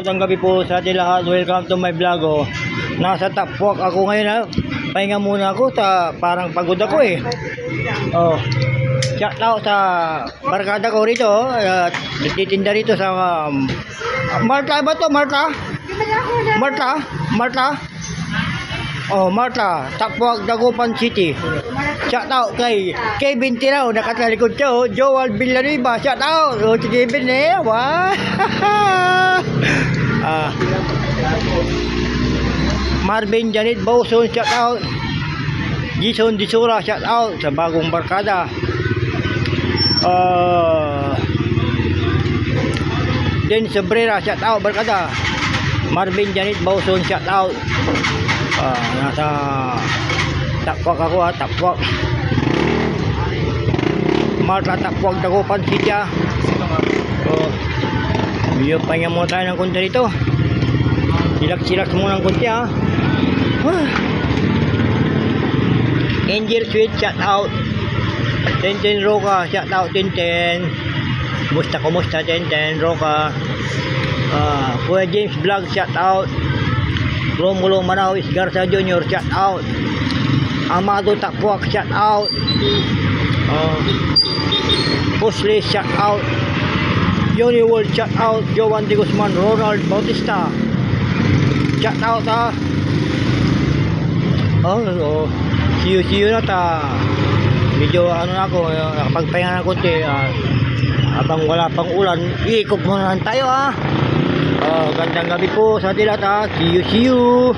Magandang gabi po sa ating lahat. Welcome to my vlog. Nasa Tapwak ako ngayon ha. Pahinga muna ako. Parang pagod ako eh. Shout out sa barkada ko rito. Nagtitinda rito sa Marta ba to? Marta? Marta, Tapwak, Dagupan City. Shout out kay Kevin Tirao, nakatalikod siya. Joel Villanueva, shout out. Si Kevin eh. Wow. Marvin Janet Bauson, shout out. Jason Disura, shout out sa bagong barkada. Den Sabrera, shout out barkada. Marvin Janet Bauson, shout out. Nasa Tapwak ako ha, Tapwak. Marta, Tapwak, Dagupan City. Medyo pahinga muna tayo ng konti dito. Silak muna ng konti ha. Angel Sweet, shout out. Tenten Roca, shout out Tenten. Kumusta Tenten Roca. Kuya James Vlog, shout out. Romulo Manawis Garza Jr., shout out. Amado Tapwak, shout out. Pusli, shout out. Johnny World, shout out. Jovan de Guzman, Ronald Bautista, shout out ha. See you na ta. Medyo ano na ako, nakapagpahinga na konti. Habang wala pang ulan, ikot muna tayo ha. Gandang gabi po sa atin lahat ha. See you.